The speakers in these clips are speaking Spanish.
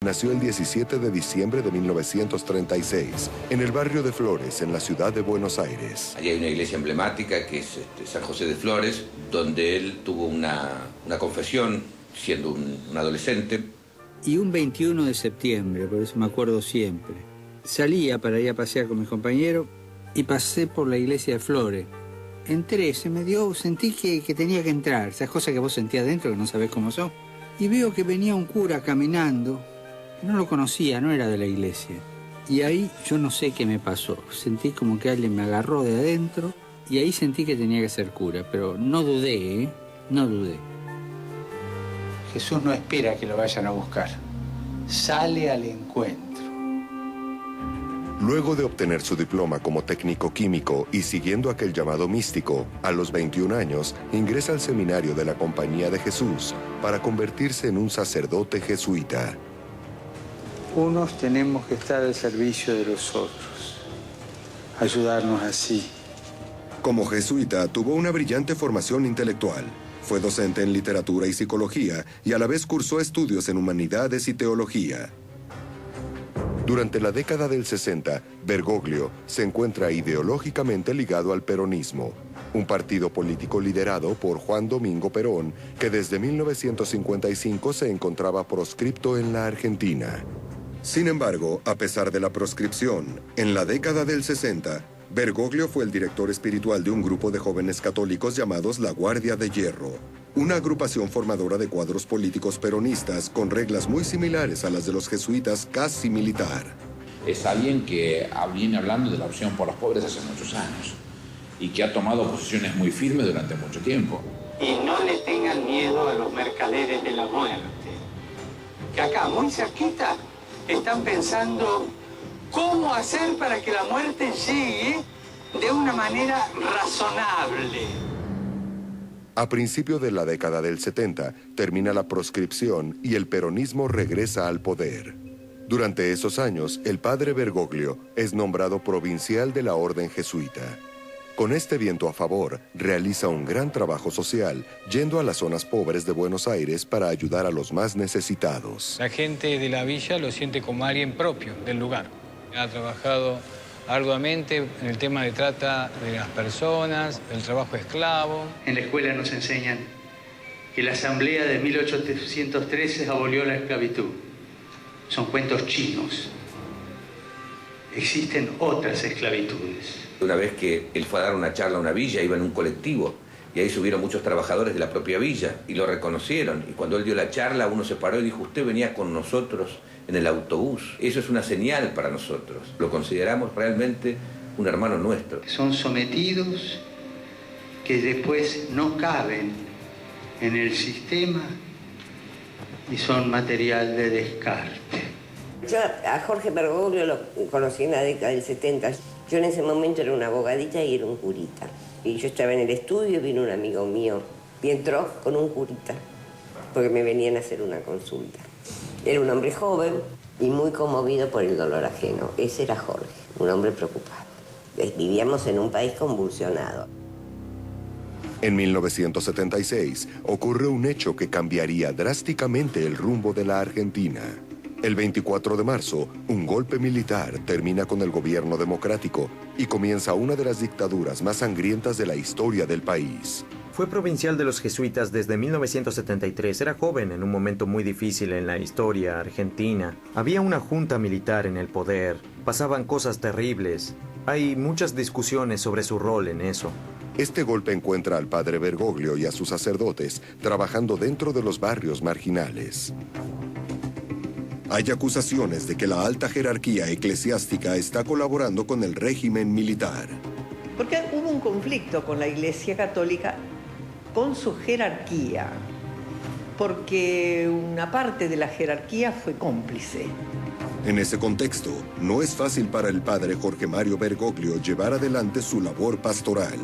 Nació el 17 de diciembre de 1936, en el barrio de Flores, en la ciudad de Buenos Aires. Allí hay una iglesia emblemática que es San José de Flores, donde él tuvo una confesión siendo un adolescente. Y un 21 de septiembre, por eso me acuerdo siempre, salía para ir a pasear con mis compañeros y pasé por la iglesia de Flores. Entré, sentí que tenía que entrar, esas cosas que vos sentías dentro que no sabés cómo son. Y veo que venía un cura caminando. No lo conocía, no era de la iglesia. Y ahí yo no sé qué me pasó. Sentí como que alguien me agarró de adentro y ahí sentí que tenía que ser cura. Pero no dudé, no dudé. Jesús no espera que lo vayan a buscar. Sale al encuentro. Luego de obtener su diploma como técnico químico y siguiendo aquel llamado místico, a los 21 años ingresa al seminario de la Compañía de Jesús para convertirse en un sacerdote jesuita. Unos tenemos que estar al servicio de los otros, ayudarnos así. Como jesuita, tuvo una brillante formación intelectual. Fue docente en literatura y psicología y a la vez cursó estudios en humanidades y teología. Durante la década del 60, Bergoglio se encuentra ideológicamente ligado al peronismo, un partido político liderado por Juan Domingo Perón, que desde 1955 se encontraba proscripto en la Argentina. Sin embargo, a pesar de la proscripción, en la década del 60, Bergoglio fue el director espiritual de un grupo de jóvenes católicos llamados la Guardia de Hierro, una agrupación formadora de cuadros políticos peronistas con reglas muy similares a las de los jesuitas casi militar. Es alguien que viene hablando de la opción por los pobres hace muchos años y que ha tomado posiciones muy firmes durante mucho tiempo. Y no le tengan miedo a los mercaderes de la muerte, que acá muy cerquita están pensando cómo hacer para que la muerte llegue de una manera razonable. A principios de la década del 70, termina la proscripción y el peronismo regresa al poder. Durante esos años, el padre Bergoglio es nombrado provincial de la Orden Jesuita. Con este viento a favor, realiza un gran trabajo social, yendo a las zonas pobres de Buenos Aires para ayudar a los más necesitados. La gente de la villa lo siente como alguien propio del lugar. Ha trabajado arduamente en el tema de trata de las personas, del trabajo esclavo. En la escuela nos enseñan que la asamblea de 1813 abolió la esclavitud. Son cuentos chinos. Existen otras esclavitudes. Una vez que él fue a dar una charla a una villa, iba en un colectivo, y ahí subieron muchos trabajadores de la propia villa, y lo reconocieron. Y cuando él dio la charla, uno se paró y dijo, usted venía con nosotros en el autobús. Eso es una señal para nosotros. Lo consideramos realmente un hermano nuestro. Son sometidos que después no caben en el sistema y son material de descarte. Yo a Jorge Bergoglio lo conocí en la década del 70. Yo en ese momento era una abogadita y era un curita. Y yo estaba en el estudio, vino un amigo mío y entró con un curita, porque me venían a hacer una consulta. Era un hombre joven y muy conmovido por el dolor ajeno. Ese era Jorge, un hombre preocupado. Vivíamos en un país convulsionado. En 1976 ocurre un hecho que cambiaría drásticamente el rumbo de la Argentina. El 24 de marzo, un golpe militar termina con el gobierno democrático y comienza una de las dictaduras más sangrientas de la historia del país. Fue provincial de los jesuitas desde 1973. Era joven en un momento muy difícil en la historia argentina. Había una junta militar en el poder. Pasaban cosas terribles. Hay muchas discusiones sobre su rol en eso. Este golpe encuentra al padre Bergoglio y a sus sacerdotes trabajando dentro de los barrios marginales. Hay acusaciones de que la alta jerarquía eclesiástica está colaborando con el régimen militar. Porque hubo un conflicto con la Iglesia Católica, con su jerarquía, porque una parte de la jerarquía fue cómplice. En ese contexto, no es fácil para el padre Jorge Mario Bergoglio llevar adelante su labor pastoral.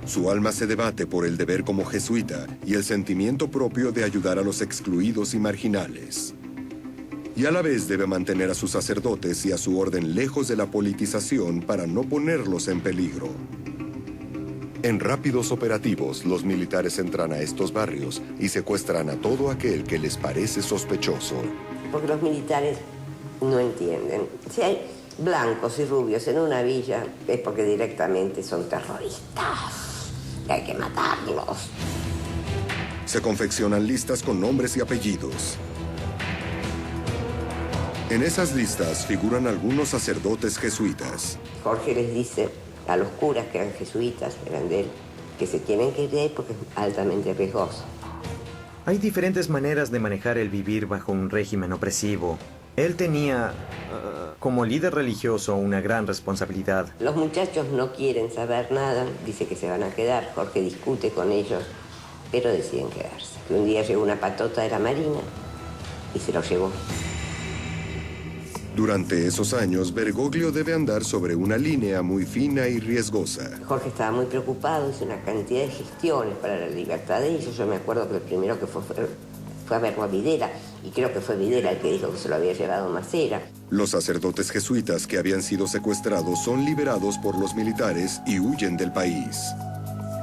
Su alma se debate por el deber como jesuita y el sentimiento propio de ayudar a los excluidos y marginales. Y a la vez debe mantener a sus sacerdotes y a su orden lejos de la politización para no ponerlos en peligro. En rápidos operativos, los militares entran a estos barrios y secuestran a todo aquel que les parece sospechoso. porque los militares no entienden. Si hay blancos y rubios en una villa es porque directamente son terroristas y hay que matarlos. Se confeccionan listas con nombres y apellidos. En esas listas figuran algunos sacerdotes jesuitas. Jorge les dice a los curas que eran jesuitas, eran de él, que se tienen que ir de ahí porque es altamente riesgoso. Hay diferentes maneras de manejar el vivir bajo un régimen opresivo. Él tenía, como líder religioso, una gran responsabilidad. Los muchachos no quieren saber nada, dice que se van a quedar. Jorge discute con ellos, pero deciden quedarse. Un día llegó una patota de la Marina y se lo llevó. Durante esos años, Bergoglio debe andar sobre una línea muy fina y riesgosa. Jorge estaba muy preocupado, hizo una cantidad de gestiones para la libertad de ellos. Yo me acuerdo que el primero que fue a verlo a Videla, y creo que fue Videla el que dijo que se lo había llevado Macera. Los sacerdotes jesuitas que habían sido secuestrados son liberados por los militares y huyen del país.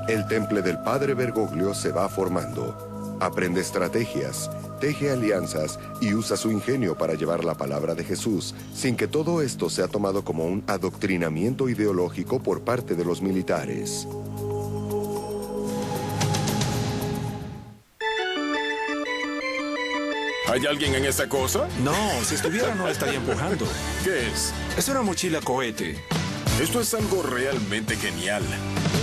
El temple del padre Bergoglio se va formando. Aprende estrategias, teje alianzas y usa su ingenio para llevar la palabra de Jesús, sin que todo esto sea tomado como un adoctrinamiento ideológico por parte de los militares. ¿Hay alguien en esa cosa? No, si estuviera no la estaría empujando. ¿Qué es? Es una mochila cohete. Esto es algo realmente genial.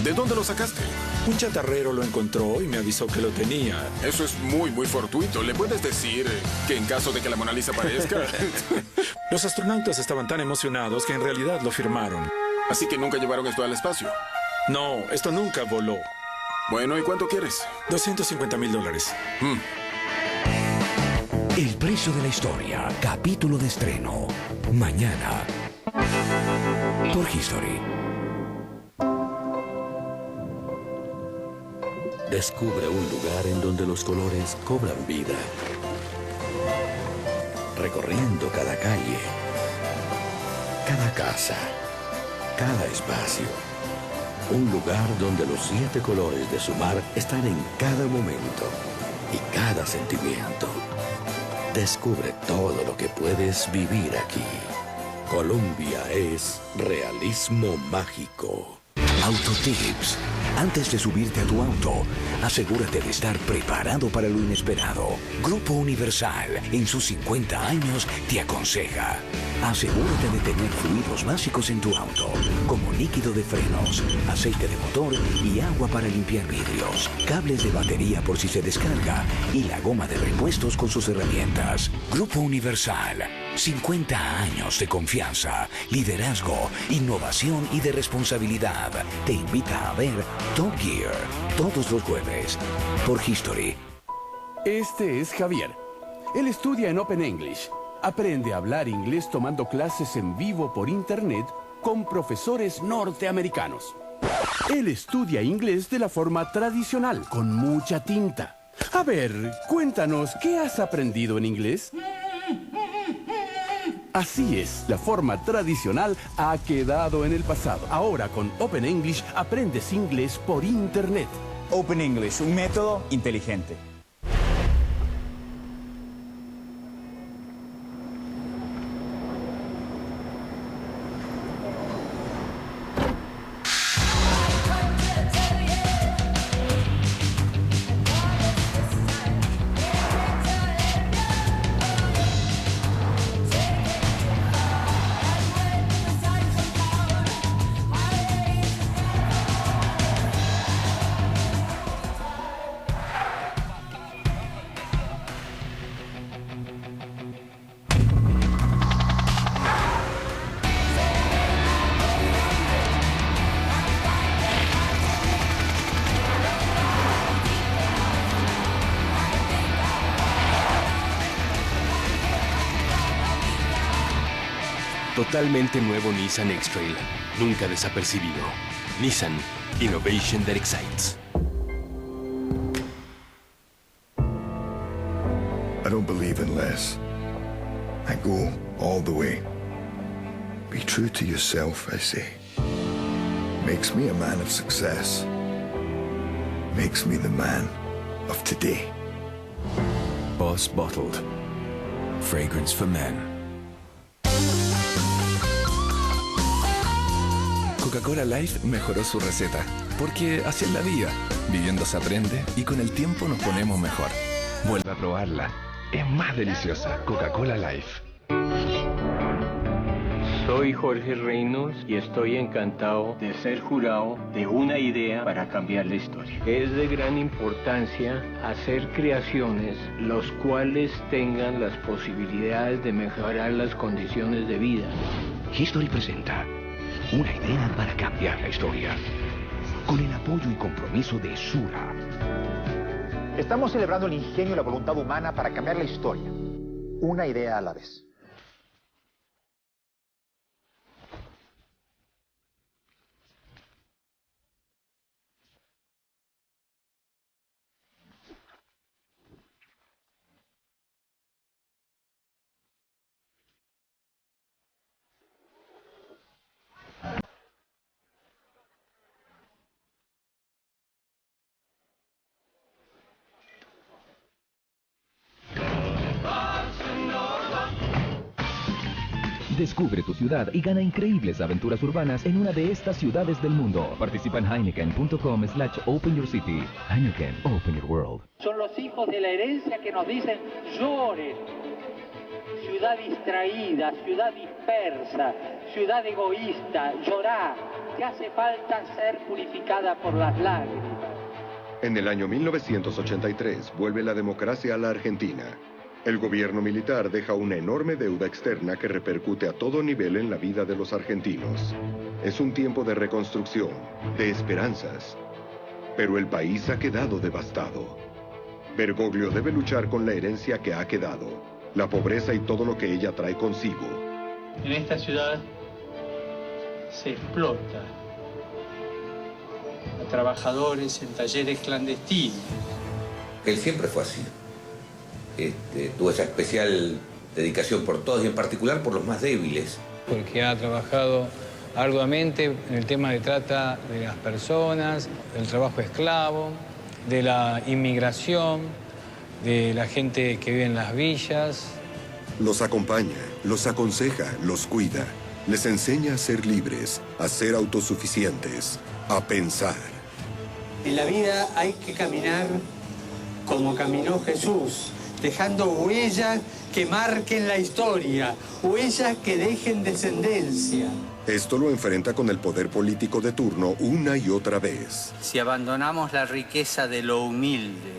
¿De dónde lo sacaste? Un chatarrero lo encontró y me avisó que lo tenía. Eso es muy fortuito. ¿Le puedes decir que en caso de que la Mona Lisa aparezca? Los astronautas estaban tan emocionados que en realidad lo firmaron. Así que nunca llevaron esto al espacio. No, esto nunca voló. Bueno, ¿y cuánto quieres? $250,000. El precio de la historia, capítulo de estreno. Mañana. Por History. Descubre un lugar en donde los colores cobran vida. Recorriendo cada calle, cada casa, cada espacio. Un lugar donde los 7 colores de su mar están en cada momento y cada sentimiento. Descubre todo lo que puedes vivir aquí. Colombia es realismo mágico. Autotips. Antes de subirte a tu auto, asegúrate de estar preparado para lo inesperado. Grupo Universal, en sus 50 años, te aconseja: asegúrate de tener fluidos básicos en tu auto, como líquido de frenos, aceite de motor y agua para limpiar vidrios, cables de batería por si se descarga y la goma de repuestos con sus herramientas. Grupo Universal, 50 años de confianza, liderazgo, innovación y de responsabilidad. Te invita a ver Top Gear todos los jueves por History. Este es Javier. Él estudia en Open English. Aprende a hablar inglés tomando clases en vivo por internet con profesores norteamericanos. Él estudia inglés de la forma tradicional, con mucha tinta. A ver, cuéntanos, ¿qué has aprendido en inglés? Así es, la forma tradicional ha quedado en el pasado. Ahora con Open English aprendes inglés por internet. Open English, un método inteligente. Totalmente nuevo Nissan X-Trail. Nunca desapercibido. Nissan. Innovation that excites. I don't believe in less. I go all the way. Be true to yourself, I say. Makes me a man of success. Makes me the man of today. Boss Bottled. Fragrance for Men. Coca-Cola Life mejoró su receta, porque así es la vida. Viviendo se aprende y con el tiempo nos ponemos mejor. Vuelve a probarla. Es más deliciosa. Coca-Cola Life. Soy Jorge Reynolds y estoy encantado de ser jurado de una idea para cambiar la historia. Es de gran importancia hacer creaciones los cuales tengan las posibilidades de mejorar las condiciones de vida. History presenta una idea para cambiar la historia, con el apoyo y compromiso de Sura. Estamos celebrando el ingenio y la voluntad humana para cambiar la historia, una idea a la vez. Descubre tu ciudad y gana increíbles aventuras urbanas en una de estas ciudades del mundo. Participa en Heineken.com/OpenYourCity. Heineken, Open Your World. Son los hijos de la herencia que nos dicen lloren. Ciudad distraída, ciudad dispersa, ciudad egoísta, llorar. Te hace falta ser purificada por las lágrimas. En el año 1983 vuelve la democracia a la Argentina. El gobierno militar deja una enorme deuda externa que repercute a todo nivel en la vida de los argentinos. Es un tiempo de reconstrucción, de esperanzas. Pero el país ha quedado devastado. Bergoglio debe luchar con la herencia que ha quedado, la pobreza y todo lo que ella trae consigo. En esta ciudad se explota a trabajadores en talleres clandestinos. Él siempre fue así. Tuvo esa especial dedicación por todos y en particular por los más débiles. Porque ha trabajado arduamente en el tema de trata de las personas, del trabajo esclavo, de la inmigración, de la gente que vive en las villas. Los acompaña, los aconseja, los cuida. Les enseña a ser libres, a ser autosuficientes, a pensar. En la vida hay que caminar como caminó Jesús, dejando huellas que marquen la historia, huellas que dejen descendencia. Esto lo enfrenta con el poder político de turno una y otra vez. Si abandonamos la riqueza de lo humilde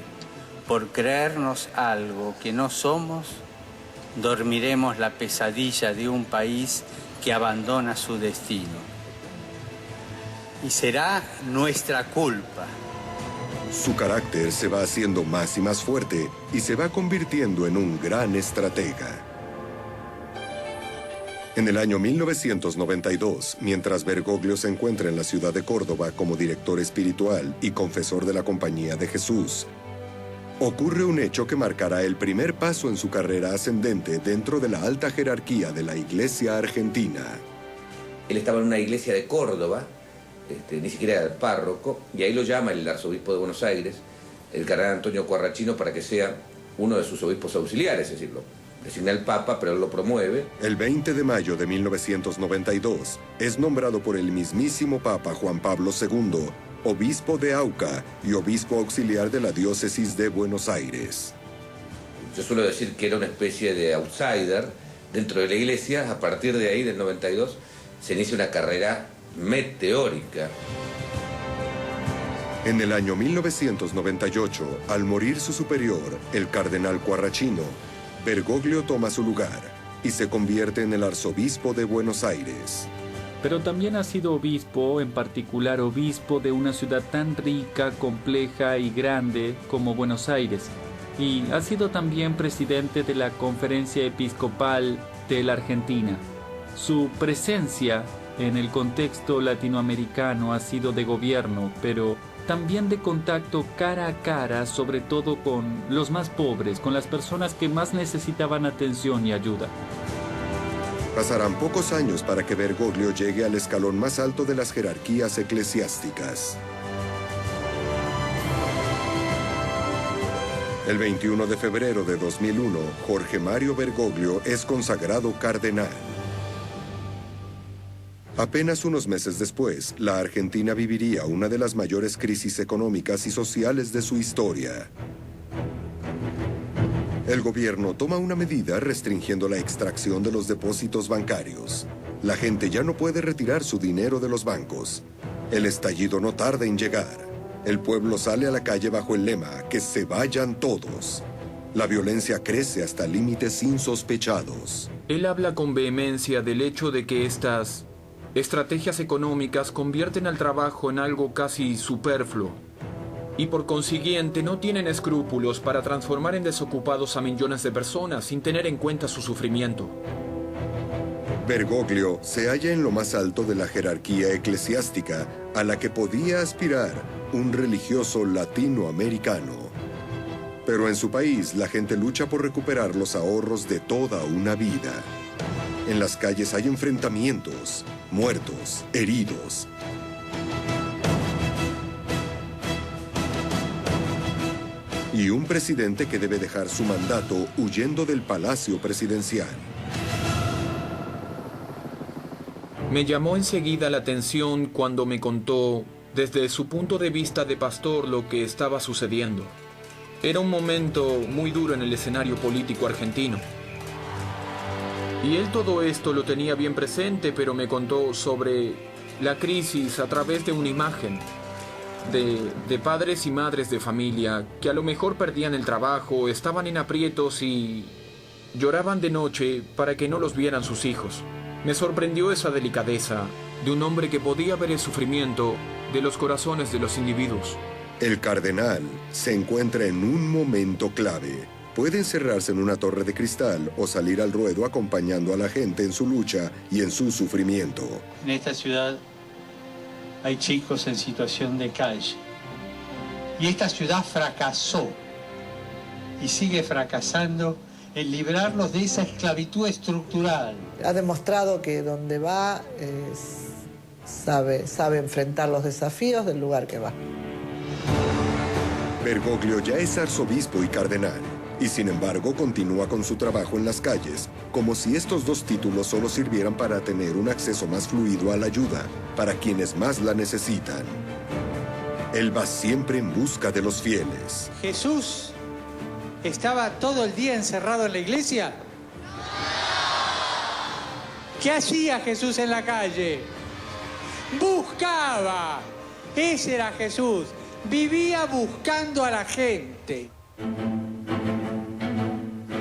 por creernos algo que no somos, dormiremos la pesadilla de un país que abandona su destino. Y será nuestra culpa. Su carácter se va haciendo más y más fuerte y se va convirtiendo en un gran estratega. En el año 1992, mientras Bergoglio se encuentra en la ciudad de Córdoba como director espiritual y confesor de la Compañía de Jesús, ocurre un hecho que marcará el primer paso en su carrera ascendente dentro de la alta jerarquía de la Iglesia argentina. Él estaba en una iglesia de Córdoba, ni siquiera era el párroco, y ahí lo llama el arzobispo de Buenos Aires, el cardenal Antonio Quarrachino, para que sea uno de sus obispos auxiliares, es decir, lo designa el Papa, pero él lo promueve. El 20 de mayo de 1992 es nombrado por el mismísimo Papa Juan Pablo II, obispo de Auca y obispo auxiliar de la diócesis de Buenos Aires. Yo suelo decir que era una especie de outsider dentro de la iglesia. A partir de ahí, del 92, se inicia una carrera meteórica. En el año 1998, al morir su superior, el cardenal Quarrachino, Bergoglio toma su lugar y se convierte en el arzobispo de Buenos Aires. Pero también ha sido obispo, en particular obispo de una ciudad tan rica, compleja y grande como Buenos Aires. Y ha sido también presidente de la Conferencia Episcopal de la Argentina. Su presencia en el contexto latinoamericano ha sido de gobierno, pero también de contacto cara a cara, sobre todo con los más pobres, con las personas que más necesitaban atención y ayuda. Pasarán pocos años para que Bergoglio llegue al escalón más alto de las jerarquías eclesiásticas. El 21 de febrero de 2001, Jorge Mario Bergoglio es consagrado cardenal. Apenas unos meses después, la Argentina viviría una de las mayores crisis económicas y sociales de su historia. El gobierno toma una medida restringiendo la extracción de los depósitos bancarios. La gente ya no puede retirar su dinero de los bancos. El estallido no tarda en llegar. El pueblo sale a la calle bajo el lema "que se vayan todos". La violencia crece hasta límites insospechados. Él habla con vehemencia del hecho de que estas estrategias económicas convierten al trabajo en algo casi superfluo y por consiguiente no tienen escrúpulos para transformar en desocupados a millones de personas sin tener en cuenta su sufrimiento. Bergoglio se halla en lo más alto de la jerarquía eclesiástica a la que podía aspirar un religioso latinoamericano. Pero en su país la gente lucha por recuperar los ahorros de toda una vida. En las calles hay enfrentamientos, muertos, heridos. Y un presidente que debe dejar su mandato huyendo del palacio presidencial. Me llamó enseguida la atención cuando me contó, desde su punto de vista de pastor, lo que estaba sucediendo. Era un momento muy duro en el escenario político argentino. Y él todo esto lo tenía bien presente, pero me contó sobre la crisis a través de una imagen de padres y madres de familia que a lo mejor perdían el trabajo, estaban en aprietos y lloraban de noche para que no los vieran sus hijos. Me sorprendió esa delicadeza de un hombre que podía ver el sufrimiento de los corazones de los individuos. El cardenal se encuentra en un momento clave. Puede encerrarse en una torre de cristal o salir al ruedo acompañando a la gente en su lucha y en su sufrimiento. En esta ciudad hay chicos en situación de calle. Y esta ciudad fracasó y sigue fracasando en librarlos de esa esclavitud estructural. Ha demostrado que donde va sabe enfrentar los desafíos del lugar que va. Bergoglio ya es arzobispo y cardenal, y sin embargo continúa con su trabajo en las calles, como si estos dos títulos solo sirvieran para tener un acceso más fluido a la ayuda, para quienes más la necesitan. Él va siempre en busca de los fieles. Jesús estaba todo el día encerrado en la iglesia. ¿Qué hacía Jesús en la calle? Buscaba. Ese era Jesús. Vivía buscando a la gente.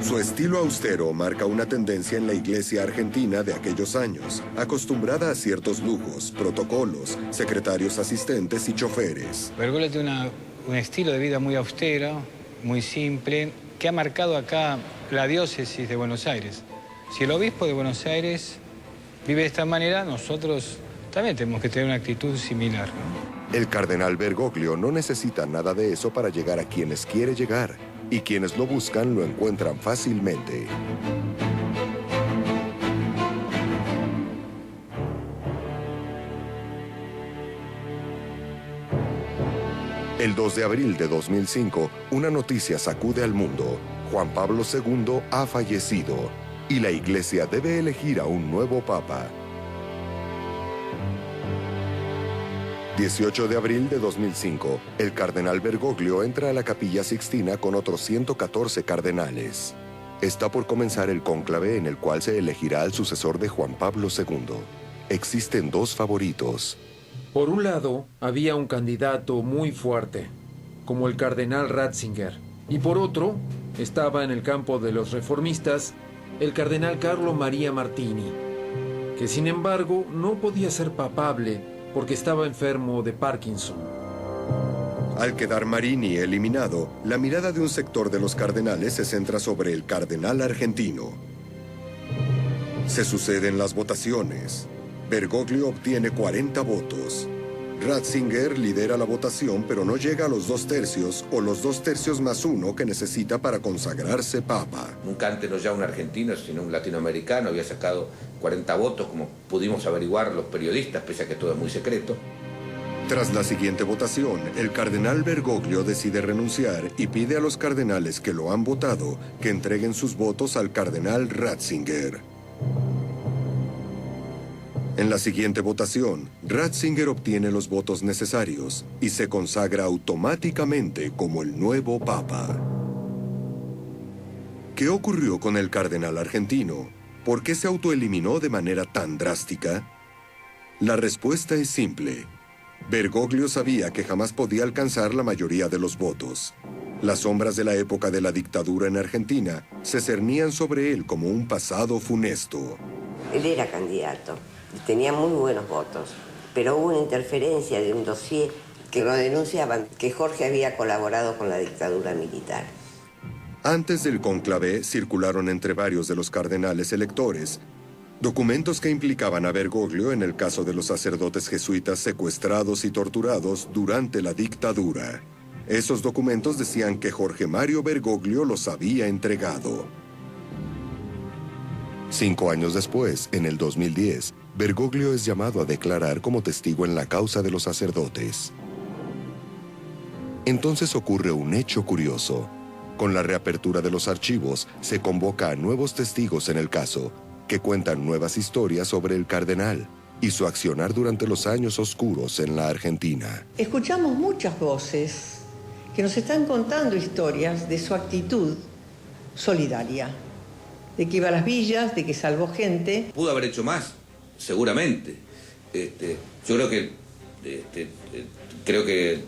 Su estilo austero marca una tendencia en la iglesia argentina de aquellos años, acostumbrada a ciertos lujos, protocolos, secretarios asistentes y choferes. Bergoglio tiene un estilo de vida muy austero, muy simple, que ha marcado acá la diócesis de Buenos Aires. Si el obispo de Buenos Aires vive de esta manera, nosotros también tenemos que tener una actitud similar, ¿no? El cardenal Bergoglio no necesita nada de eso para llegar a quienes quiere llegar, y quienes lo buscan lo encuentran fácilmente. El 2 de abril de 2005, una noticia sacude al mundo. Juan Pablo II ha fallecido y la Iglesia debe elegir a un nuevo papa. 18 de abril de 2005, el cardenal Bergoglio entra a la Capilla Sixtina con otros 114 cardenales. Está por comenzar el cónclave en el cual se elegirá al sucesor de Juan Pablo II. Existen dos favoritos. Por un lado, había un candidato muy fuerte, como el cardenal Ratzinger, y por otro, estaba en el campo de los reformistas el cardenal Carlo Maria Martini, que sin embargo no podía ser papable porque estaba enfermo de Parkinson. Al quedar Marini eliminado, la mirada de un sector de los cardenales se centra sobre el cardenal argentino. Se suceden las votaciones. Bergoglio obtiene 40 votos. Ratzinger lidera la votación, pero no llega a los 2/3 o los 2/3 más 1 que necesita para consagrarse papa. Nunca antes no ya un argentino, sino un latinoamericano había sacado 40 votos, como pudimos averiguar los periodistas, pese a que todo es muy secreto. Tras la siguiente votación, el cardenal Bergoglio decide renunciar y pide a los cardenales que lo han votado que entreguen sus votos al cardenal Ratzinger. En la siguiente votación, Ratzinger obtiene los votos necesarios y se consagra automáticamente como el nuevo papa. ¿Qué ocurrió con el cardenal argentino? ¿Por qué se autoeliminó de manera tan drástica? La respuesta es simple. Bergoglio sabía que jamás podía alcanzar la mayoría de los votos. Las sombras de la época de la dictadura en Argentina se cernían sobre él como un pasado funesto. Él era candidato, tenía muy buenos votos, pero hubo una interferencia de un dossier que lo denunciaban, que Jorge había colaborado con la dictadura militar. Antes del cónclave circularon entre varios de los cardenales electores documentos que implicaban a Bergoglio en el caso de los sacerdotes jesuitas secuestrados y torturados durante la dictadura. Esos documentos decían que Jorge Mario Bergoglio los había entregado. 5 años después, en el 2010, Bergoglio es llamado a declarar como testigo en la causa de los sacerdotes. Entonces ocurre un hecho curioso. Con la reapertura de los archivos, se convoca a nuevos testigos en el caso, que cuentan nuevas historias sobre el cardenal y su accionar durante los años oscuros en la Argentina. Escuchamos muchas voces que nos están contando historias de su actitud solidaria, de que iba a las villas, de que salvó gente. Pudo haber hecho más, seguramente. Yo creo que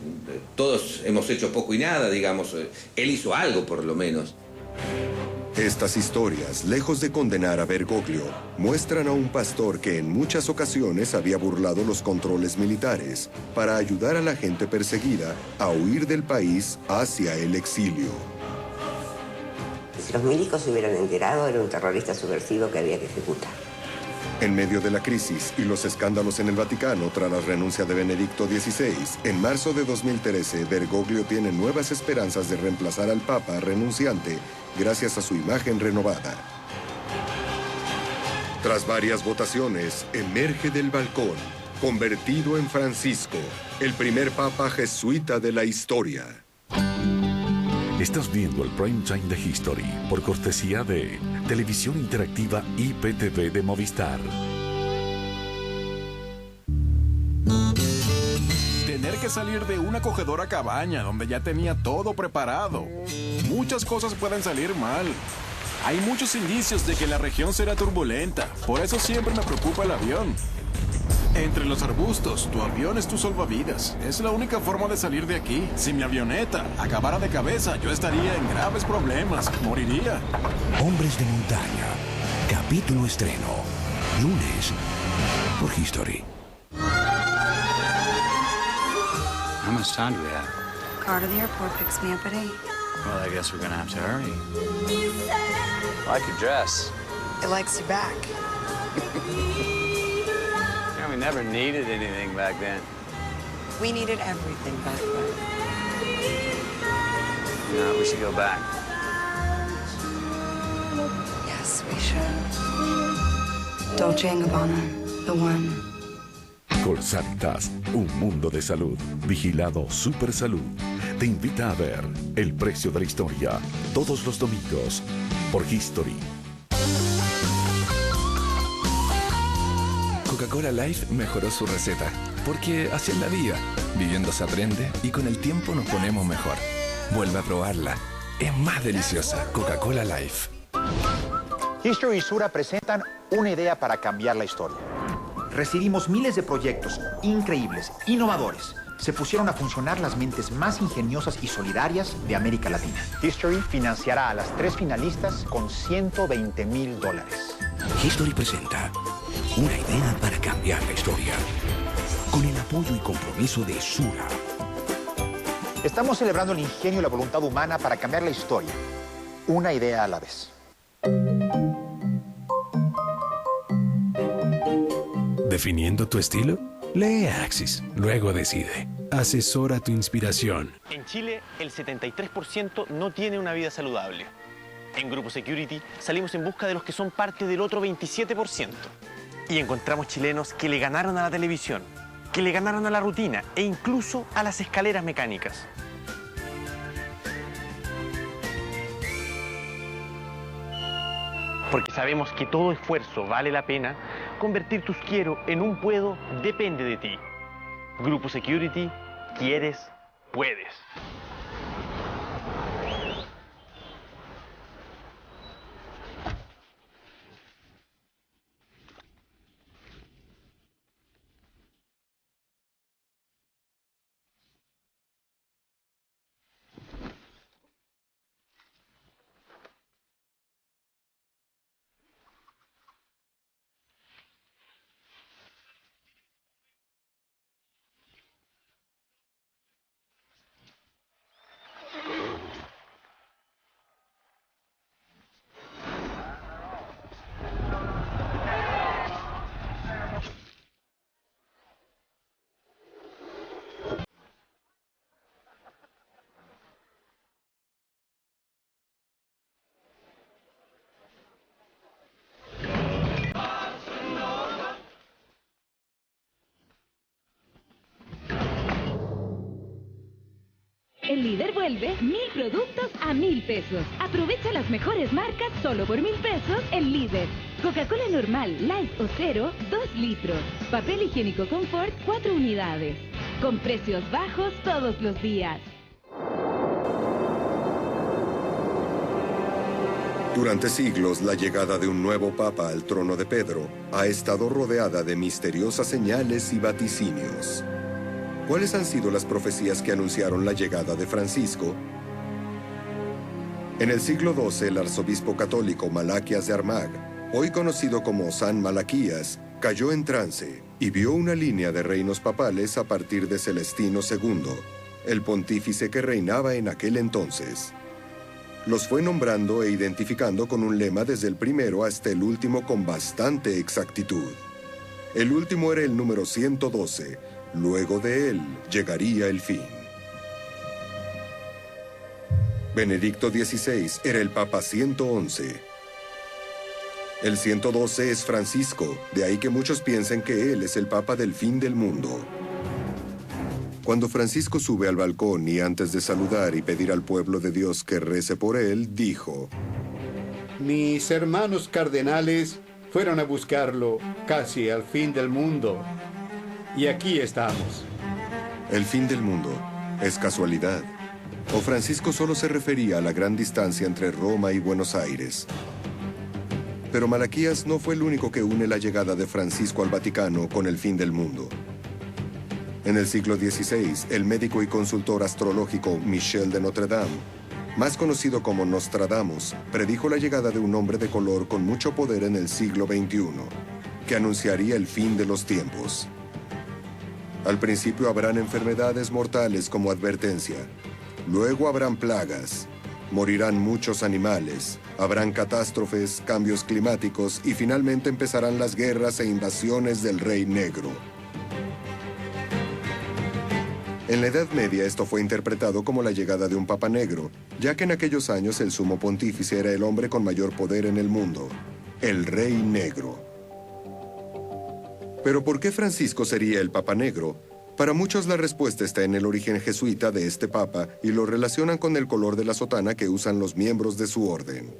todos hemos hecho poco y nada, digamos. Él hizo algo, por lo menos. Estas historias, lejos de condenar a Bergoglio, muestran a un pastor que en muchas ocasiones había burlado los controles militares para ayudar a la gente perseguida a huir del país hacia el exilio. Si los milicos se hubieran enterado, era un terrorista subversivo que había que ejecutar. En medio de la crisis y los escándalos en el Vaticano tras la renuncia de Benedicto XVI, en marzo de 2013, Bergoglio tiene nuevas esperanzas de reemplazar al Papa renunciante gracias a su imagen renovada. Tras varias votaciones, emerge del balcón, convertido en Francisco, el primer Papa jesuita de la historia. Estás viendo el Prime Time de History por cortesía de Televisión Interactiva IPTV de Movistar. Tener que salir de una acogedora cabaña donde ya tenía todo preparado. Muchas cosas pueden salir mal. Hay muchos indicios de que la región será turbulenta. Por eso siempre me preocupa el avión. Entre los arbustos, tu avión es tu salvavidas. Es la única forma de salir de aquí. Si mi avioneta acabara de cabeza, yo estaría en graves problemas. Moriría. Hombres de Montaña. Capítulo estreno. Lunes por History. How much time do we have? Car to the airport picks me up at 8. Well, I guess we're gonna have to hurry. I like your dress. It likes you back. We never needed anything back then. We needed everything back then. No, we should go back. Yes, we should. Dolce & Gabbana, the one. Colsanitas, un mundo de salud. Vigilado Super Salud. Te invita a ver El Precio de la Historia todos los domingos por History. Coca-Cola Life mejoró su receta, porque así es la vida. Viviendo se aprende y con el tiempo nos ponemos mejor. Vuelve a probarla. Es más deliciosa. Coca-Cola Life. History y Sura presentan una idea para cambiar la historia. Recibimos miles de proyectos increíbles, innovadores. Se pusieron a funcionar las mentes más ingeniosas y solidarias de América Latina. History financiará a las 3 finalistas con $120,000. History presenta una idea para cambiar la historia, con el apoyo y compromiso de Sura. Estamos celebrando el ingenio y la voluntad humana para cambiar la historia. Una idea a la vez. ¿Definiendo tu estilo? Lee Axis, luego decide. Asesora tu inspiración. En Chile, el 73% no tiene una vida saludable. En Grupo Security salimos en busca de los que son parte del otro 27%. Y encontramos chilenos que le ganaron a la televisión. que le ganaron a la rutina e incluso a las escaleras mecánicas. Porque sabemos que todo esfuerzo vale la pena, convertir tus quiero en un puedo depende de ti. Grupo Security, quieres, puedes. El Líder vuelve 1000 productos a 1000 pesos. Aprovecha las mejores marcas solo por 1000 pesos en Líder. Coca-Cola normal, light o cero, 2 litros. Papel higiénico Confort, 4 unidades. Con precios bajos todos los días. Durante siglos, la llegada de un nuevo papa al trono de Pedro ha estado rodeada de misteriosas señales y vaticinios. ¿Cuáles han sido las profecías que anunciaron la llegada de Francisco? En el siglo XII, el arzobispo católico Malaquías de Armagh, hoy conocido como San Malaquías, cayó en trance y vio una línea de reinos papales a partir de Celestino II, el pontífice que reinaba en aquel entonces. Los fue nombrando e identificando con un lema desde el primero hasta el último con bastante exactitud. El último era el número 112. Luego de él llegaría el fin. Benedicto XVI era el Papa 111. El 112 es Francisco, de ahí que muchos piensen que él es el Papa del fin del mundo. Cuando Francisco sube al balcón y antes de saludar y pedir al pueblo de Dios que rece por él, dijo: Mis hermanos cardenales fueron a buscarlo casi al fin del mundo. Y aquí estamos. El fin del mundo es casualidad. O Francisco solo se refería a la gran distancia entre Roma y Buenos Aires. Pero Malaquías no fue el único que une la llegada de Francisco al Vaticano con el fin del mundo. En el siglo XVI, el médico y consultor astrológico Michel de Notre Dame, más conocido como Nostradamus, predijo la llegada de un hombre de color con mucho poder en el siglo XXI, que anunciaría el fin de los tiempos. Al principio habrán enfermedades mortales como advertencia. Luego habrán plagas. Morirán muchos animales. Habrán catástrofes, cambios climáticos y finalmente empezarán las guerras e invasiones del Rey Negro. En la Edad Media esto fue interpretado como la llegada de un Papa Negro, ya que en aquellos años el sumo pontífice era el hombre con mayor poder en el mundo, el Rey Negro. ¿Pero por qué Francisco sería el Papa Negro? Para muchos la respuesta está en el origen jesuita de este Papa y lo relacionan con el color de la sotana que usan los miembros de su orden.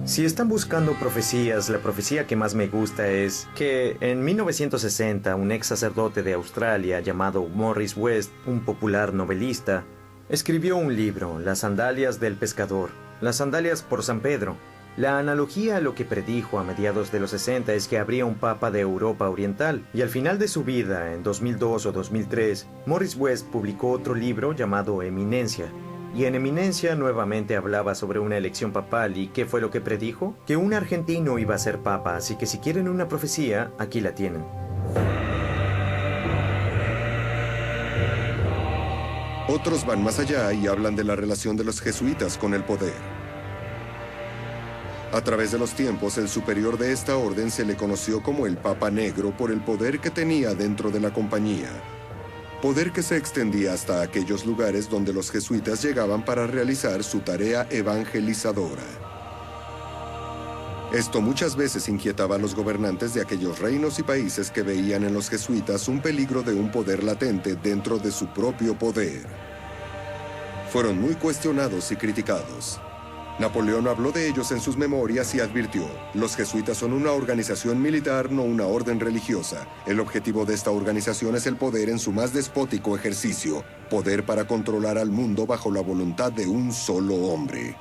Si están buscando profecías, la profecía que más me gusta es que en 1960 un ex sacerdote de Australia llamado Morris West, un popular novelista, escribió un libro, Las sandalias del pescador, las sandalias por San Pedro. La analogía a lo que predijo a mediados de los 60 es que habría un papa de Europa Oriental, y al final de su vida, en 2002 o 2003, Morris West publicó otro libro llamado Eminencia. Y en Eminencia nuevamente hablaba sobre una elección papal, ¿y qué fue lo que predijo? Que un argentino iba a ser papa, así que si quieren una profecía, aquí la tienen. Otros van más allá y hablan de la relación de los jesuitas con el poder. A través de los tiempos, el superior de esta orden se le conoció como el Papa Negro por el poder que tenía dentro de la compañía. Poder que se extendía hasta aquellos lugares donde los jesuitas llegaban para realizar su tarea evangelizadora. Esto muchas veces inquietaba a los gobernantes de aquellos reinos y países que veían en los jesuitas un peligro de un poder latente dentro de su propio poder. Fueron muy cuestionados y criticados. Napoleón habló de ellos en sus memorias y advirtió: los jesuitas son una organización militar, no una orden religiosa. El objetivo de esta organización es el poder en su más despótico ejercicio, poder para controlar al mundo bajo la voluntad de un solo hombre.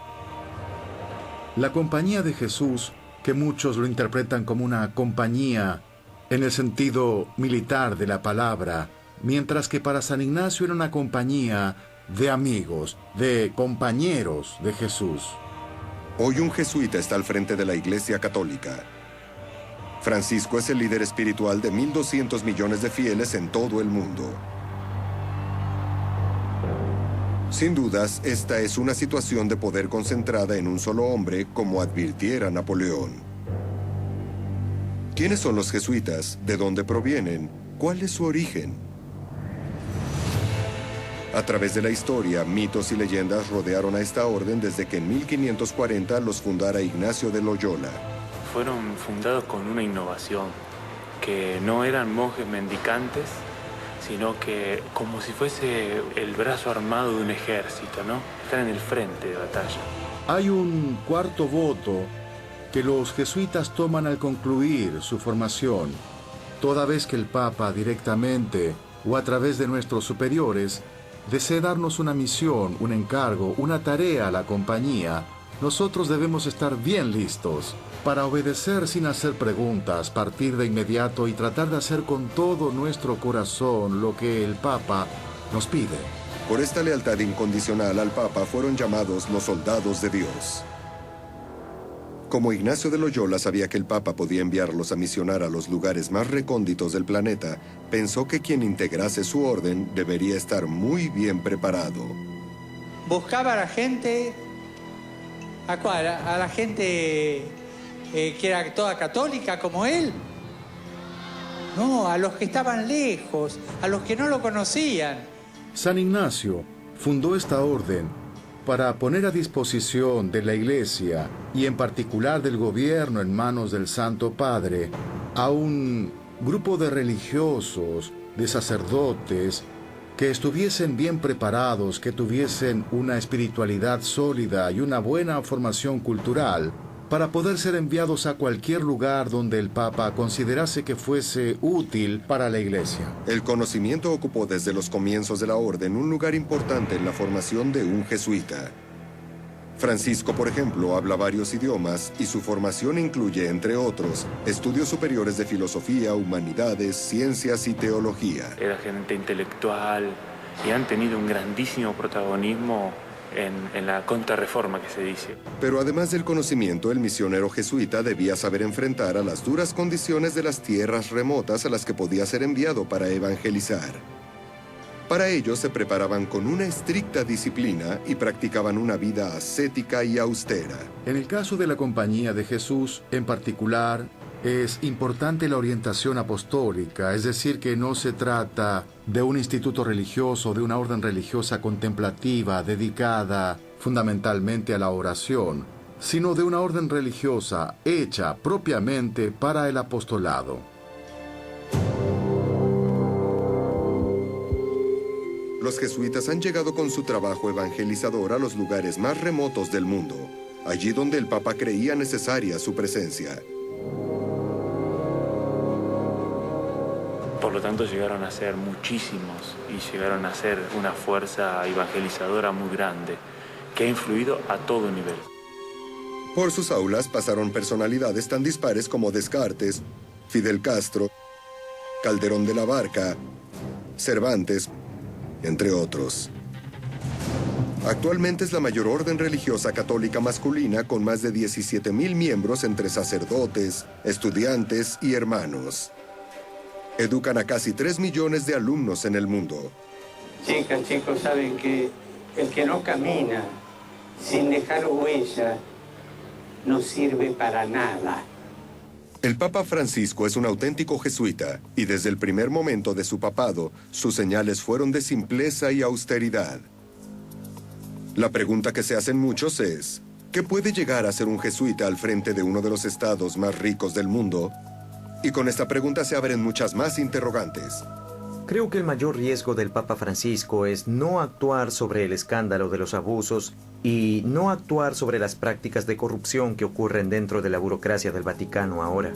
La Compañía de Jesús, que muchos lo interpretan como una compañía en el sentido militar de la palabra, mientras que para San Ignacio era una compañía de amigos, de compañeros de Jesús. Hoy un jesuita está al frente de la Iglesia Católica. Francisco es el líder espiritual de 1.200 millones de fieles en todo el mundo. Sin dudas, esta es una situación de poder concentrada en un solo hombre, como advirtiera Napoleón. ¿Quiénes son los jesuitas? ¿De dónde provienen? ¿Cuál es su origen? A través de la historia, mitos y leyendas rodearon a esta orden desde que en 1540 los fundara Ignacio de Loyola. Fueron fundados con una innovación, que no eran monjes mendicantes, sino que como si fuese el brazo armado de un ejército, ¿no? Están en el frente de batalla. Hay un cuarto voto que los jesuitas toman al concluir su formación, toda vez que el Papa directamente o a través de nuestros superiores desea darnos una misión, un encargo, una tarea a la compañía. Nosotros debemos estar bien listos para obedecer sin hacer preguntas, partir de inmediato y tratar de hacer con todo nuestro corazón lo que el Papa nos pide. Por esta lealtad incondicional al Papa fueron llamados los soldados de Dios. Como Ignacio de Loyola sabía que el Papa podía enviarlos a misionar a los lugares más recónditos del planeta, pensó que quien integrase su orden debería estar muy bien preparado. Buscaba a la gente, ¿a cuál? A la gente que era toda católica como él. No, a los que estaban lejos, a los que no lo conocían. San Ignacio fundó esta orden para poner a disposición de la Iglesia y en particular del gobierno en manos del Santo Padre a un grupo de religiosos, de sacerdotes, que estuviesen bien preparados, que tuviesen una espiritualidad sólida y una buena formación cultural, para poder ser enviados a cualquier lugar donde el Papa considerase que fuese útil para la Iglesia. El conocimiento ocupó desde los comienzos de la orden un lugar importante en la formación de un jesuita. Francisco, por ejemplo, habla varios idiomas y su formación incluye, entre otros, estudios superiores de filosofía, humanidades, ciencias y teología. Era gente intelectual y han tenido un grandísimo protagonismo en la contrarreforma que se dice. Pero además del conocimiento, el misionero jesuita debía saber enfrentar a las duras condiciones de las tierras remotas a las que podía ser enviado para evangelizar. Para ello se preparaban con una estricta disciplina y practicaban una vida ascética y austera. En el caso de la Compañía de Jesús, en particular, es importante la orientación apostólica, es decir, que no se trata de un instituto religioso, de una orden religiosa contemplativa dedicada fundamentalmente a la oración, sino de una orden religiosa hecha propiamente para el apostolado. Los jesuitas han llegado con su trabajo evangelizador a los lugares más remotos del mundo, allí donde el Papa creía necesaria su presencia. Por lo tanto, llegaron a ser muchísimos y llegaron a ser una fuerza evangelizadora muy grande que ha influido a todo nivel. Por sus aulas pasaron personalidades tan dispares como Descartes, Fidel Castro, Calderón de la Barca, Cervantes, entre otros. Actualmente es la mayor orden religiosa católica masculina con más de 17,000 miembros entre sacerdotes, estudiantes y hermanos. Educan a casi 3 millones de alumnos en el mundo. Chicas, chicos, saben que el que no camina sin dejar huella no sirve para nada. El Papa Francisco es un auténtico jesuita y desde el primer momento de su papado, sus señales fueron de simpleza y austeridad. La pregunta que se hacen muchos es, ¿Qué puede llegar a ser un jesuita al frente de uno de los estados más ricos del mundo? Y con esta pregunta se abren muchas más interrogantes. Creo que el mayor riesgo del Papa Francisco es no actuar sobre el escándalo de los abusos y no actuar sobre las prácticas de corrupción que ocurren dentro de la burocracia del Vaticano ahora.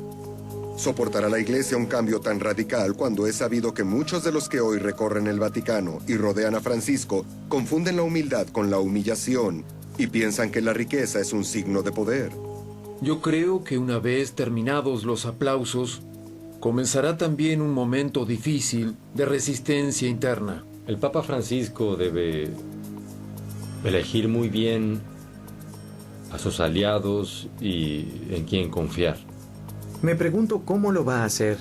¿Soportará la Iglesia un cambio tan radical cuando es sabido que muchos de los que hoy recorren el Vaticano y rodean a Francisco confunden la humildad con la humillación y piensan que la riqueza es un signo de poder? Yo creo que una vez terminados los aplausos, comenzará también un momento difícil de resistencia interna. El Papa Francisco debe elegir muy bien a sus aliados y en quién confiar. Me pregunto cómo lo va a hacer,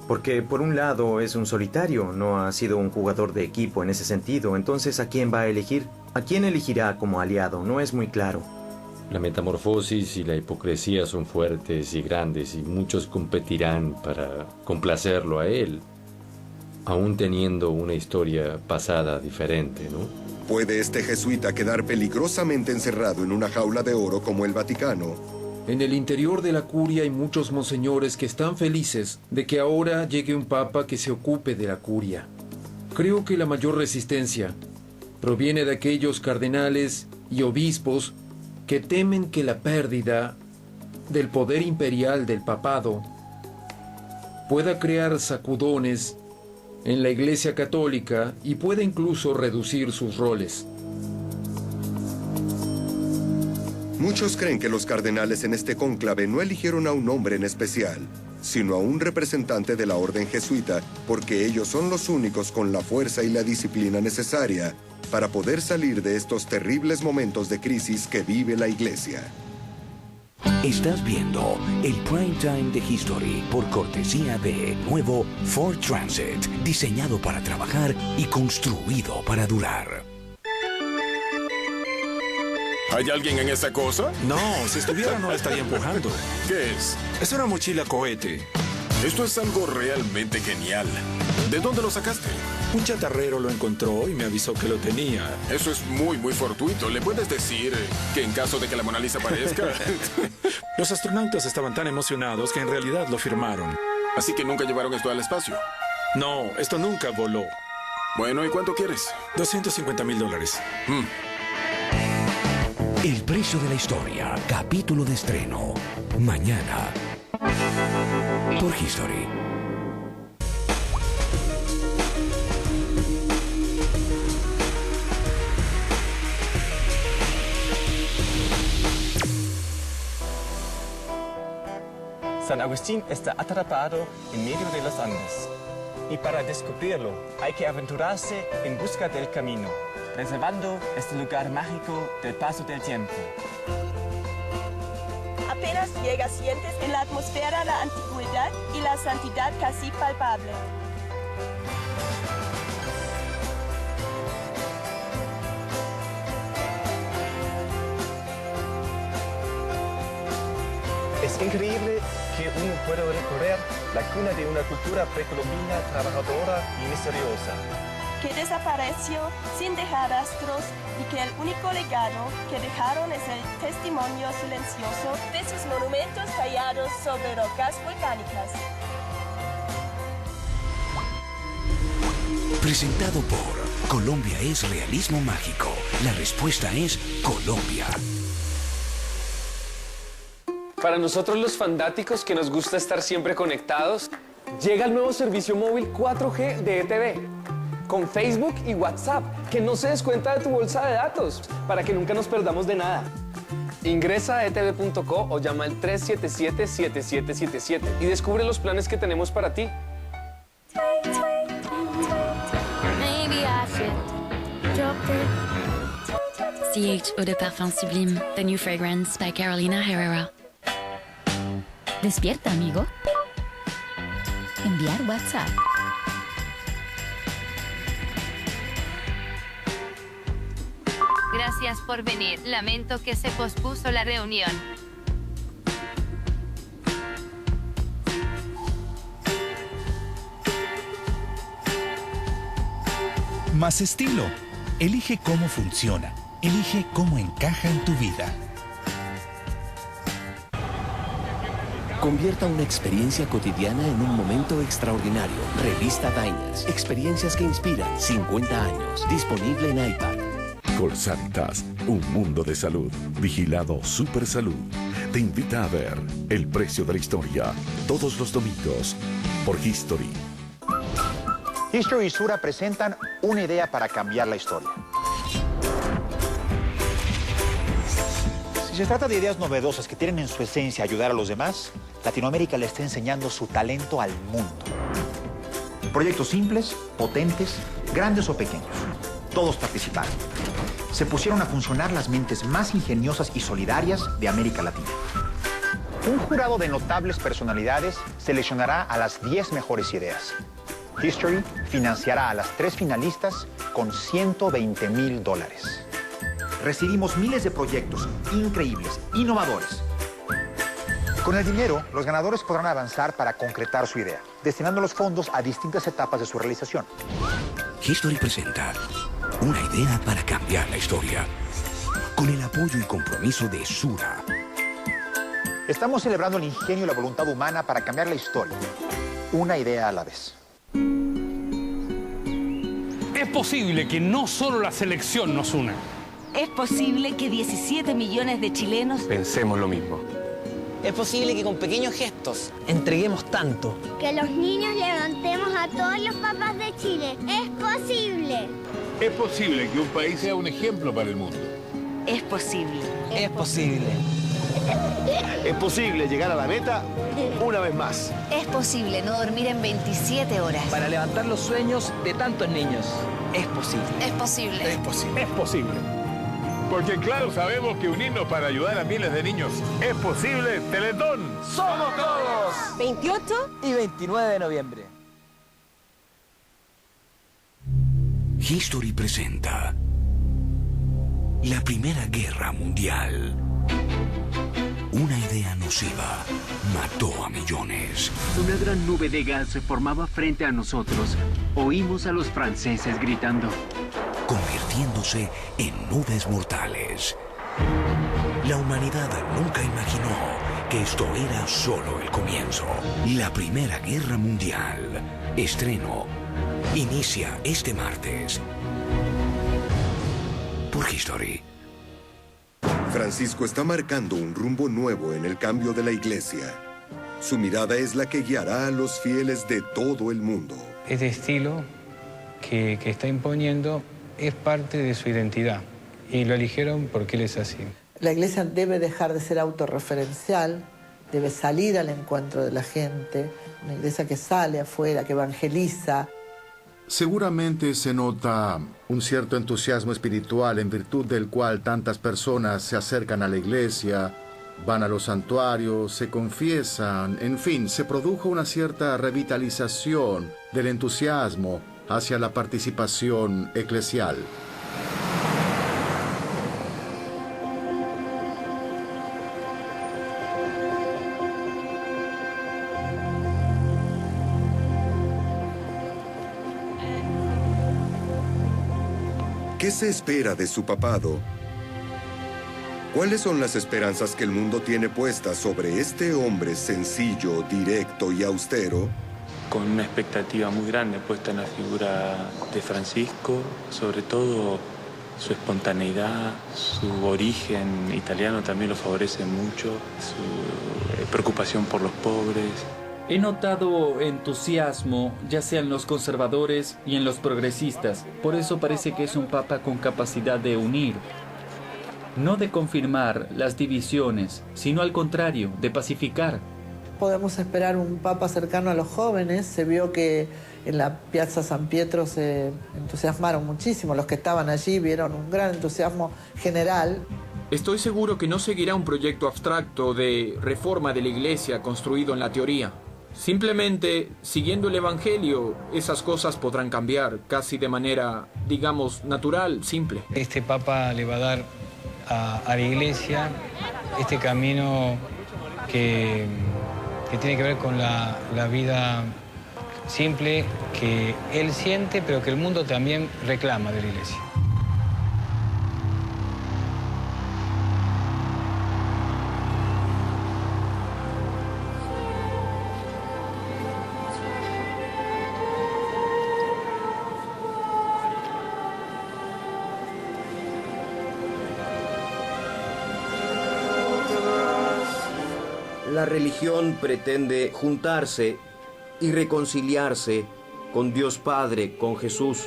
porque por un lado es un solitario, no ha sido un jugador de equipo en ese sentido. Entonces, ¿a quién va a elegir? ¿A quién elegirá como aliado? No es muy claro. La metamorfosis y la hipocresía son fuertes y grandes y muchos competirán para complacerlo a él, aún teniendo una historia pasada diferente, ¿no? ¿Puede este jesuita quedar peligrosamente encerrado en una jaula de oro como el Vaticano? En el interior de la curia hay muchos monseñores que están felices de que ahora llegue un papa que se ocupe de la curia. Creo que la mayor resistencia proviene de aquellos cardenales y obispos que temen que la pérdida del poder imperial del papado pueda crear sacudones en la Iglesia Católica y pueda incluso reducir sus roles. Muchos creen que los cardenales en este cónclave no eligieron a un hombre en especial, sino a un representante de la orden jesuita, porque ellos son los únicos con la fuerza y la disciplina necesaria para poder salir de estos terribles momentos de crisis que vive la Iglesia. Estás viendo el Prime Time de History por cortesía de nuevo Ford Transit, diseñado para trabajar y construido para durar. ¿Hay alguien en esa cosa? No, si estuviera no la estaría empujando. ¿Qué es? Es una mochila cohete. Esto es algo realmente genial. ¿De dónde lo sacaste? Un chatarrero lo encontró y me avisó que lo tenía. Eso es muy fortuito. ¿Le puedes decir que en caso de que la Mona Lisa aparezca? Los astronautas estaban tan emocionados que en realidad lo firmaron. Así que nunca llevaron esto al espacio. No, esto nunca voló. Bueno, ¿y cuánto quieres? $250,000. El precio de la historia, capítulo de estreno. Mañana. Por History. San Agustín está atrapado en medio de los Andes. Y para descubrirlo, hay que aventurarse en busca del camino, reservando este lugar mágico del paso del tiempo. Apenas llega, sientes en la atmósfera la antigüedad y la santidad casi palpable. Es increíble que uno pueda recorrer la cuna de una cultura precolombina trabajadora y misteriosa, que desapareció sin dejar rastros y que el único legado que dejaron es el testimonio silencioso de sus monumentos tallados sobre rocas volcánicas. Presentado por Colombia es realismo mágico. La respuesta es Colombia. Para nosotros los fanáticos que nos gusta estar siempre conectados, llega el nuevo servicio móvil 4G de ETV, con Facebook y WhatsApp, que no se descuenta de tu bolsa de datos, para que nunca nos perdamos de nada. Ingresa a etv.co o llama al 377-7777 y descubre los planes que tenemos para ti. CH Eau de Parfum Sublime, the new fragrance by Carolina Herrera. Despierta, amigo. Enviar WhatsApp. Gracias por venir. Lamento que se pospuso la reunión. Más estilo. Elige cómo funciona. Elige cómo encaja en tu vida. Convierta una experiencia cotidiana en un momento extraordinario. Revista Diners. Experiencias que inspiran. 50 años. Disponible en iPad. Colsanitas, un mundo de salud. Vigilado Supersalud. Te invita a ver El precio de la historia. Todos los domingos. Por History. History y Sura presentan una idea para cambiar la historia. Si se trata de ideas novedosas que tienen en su esencia ayudar a los demás, Latinoamérica le está enseñando su talento al mundo. Proyectos simples, potentes, grandes o pequeños. Todos participaron. Se pusieron a funcionar las mentes más ingeniosas y solidarias de América Latina. Un jurado de notables personalidades seleccionará a las 10 mejores ideas. History financiará a las 3 finalistas con $120,000. Recibimos miles de proyectos increíbles, innovadores. Con el dinero, los ganadores podrán avanzar para concretar su idea, destinando los fondos a distintas etapas de su realización. History presenta una idea para cambiar la historia, con el apoyo y compromiso de Sura. Estamos celebrando el ingenio y la voluntad humana para cambiar la historia, una idea a la vez. Es posible que no solo la selección nos una. Es posible que 17 millones de chilenos pensemos lo mismo. Es posible que con pequeños gestos entreguemos tanto. Que los niños levantemos a todos los papás de Chile. Es posible. Es posible que un país sea un ejemplo para el mundo. Es posible. Es posible. Es posible llegar a la meta una vez más. Es posible no dormir en 27 horas. Para levantar los sueños de tantos niños. Es posible. Es posible. Es posible. Es posible. Porque claro, sabemos que unirnos para ayudar a miles de niños es posible. Teletón. ¡Somos todos! 28 y 29 de noviembre. History presenta la Primera Guerra Mundial. Una idea nociva mató a millones. Una gran nube de gas se formaba frente a nosotros. Oímos a los franceses gritando, convirtiéndose en nubes mortales. La humanidad nunca imaginó que esto era solo el comienzo. La Primera Guerra Mundial. Estreno. Inicia este martes. Por History. Francisco está marcando un rumbo nuevo en el cambio de la iglesia. Su mirada es la que guiará a los fieles de todo el mundo. Este estilo que está imponiendo es parte de su identidad y lo eligieron porque él es así. La iglesia debe dejar de ser autorreferencial, debe salir al encuentro de la gente, una iglesia que sale afuera, que evangeliza. Seguramente se nota un cierto entusiasmo espiritual en virtud del cual tantas personas se acercan a la iglesia, van a los santuarios, se confiesan, en fin, se produjo una cierta revitalización del entusiasmo hacia la participación eclesial. ¿Qué se espera de su papado? ¿Cuáles son las esperanzas que el mundo tiene puestas sobre este hombre sencillo, directo y austero? Con una expectativa muy grande puesta en la figura de Francisco, sobre todo su espontaneidad, su origen italiano también lo favorece mucho, su preocupación por los pobres. He notado entusiasmo, ya sea en los conservadores y en los progresistas. Por eso parece que es un papa con capacidad de unir, no de confirmar las divisiones, sino al contrario, de pacificar. Podemos esperar un papa cercano a los jóvenes. Se vio que en la Piazza San Pietro se entusiasmaron muchísimo. Los que estaban allí vieron un gran entusiasmo general. Estoy seguro que no seguirá un proyecto abstracto de reforma de la iglesia construido en la teoría. Simplemente, siguiendo el Evangelio, esas cosas podrán cambiar casi de manera, digamos, natural, simple. Este Papa le va a dar a la Iglesia este camino que tiene que ver con la vida simple que él siente, pero que el mundo también reclama de la Iglesia. La religión pretende juntarse y reconciliarse con Dios Padre, con Jesús.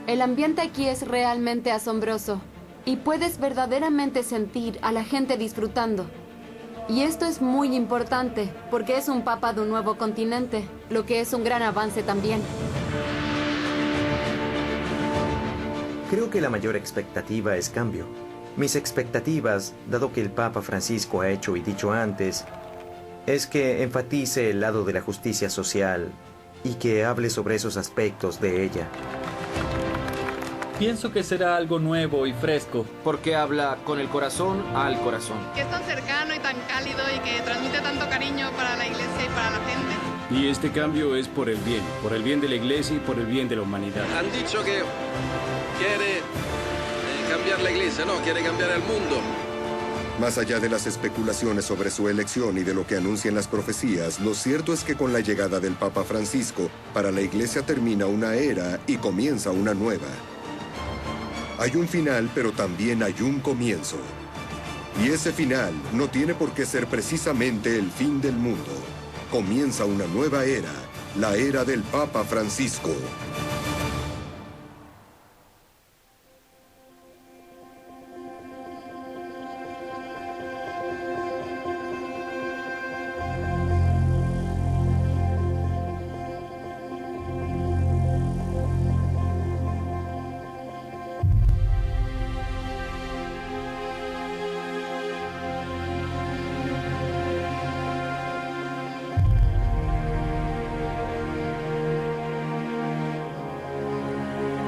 El ambiente aquí es realmente asombroso y puedes verdaderamente sentir a la gente disfrutando. Y esto es muy importante porque es un papa de un nuevo continente, lo que es un gran avance también. Creo que la mayor expectativa es cambio. Mis expectativas, dado que el Papa Francisco ha hecho y dicho antes, es que enfatice el lado de la justicia social y que hable sobre esos aspectos de ella. Pienso que será algo nuevo y fresco. Porque habla con el corazón al corazón. Que es tan cercano y tan cálido y que transmite tanto cariño para la iglesia y para la gente. Y este cambio es por el bien de la iglesia y por el bien de la humanidad. Han dicho que quiere cambiar la iglesia, no, quiere cambiar el mundo. Más allá de las especulaciones sobre su elección y de lo que anuncian las profecías, lo cierto es que con la llegada del Papa Francisco, para la iglesia termina una era y comienza una nueva. Hay un final, pero también hay un comienzo. Y ese final no tiene por qué ser precisamente el fin del mundo. Comienza una nueva era, la era del Papa Francisco.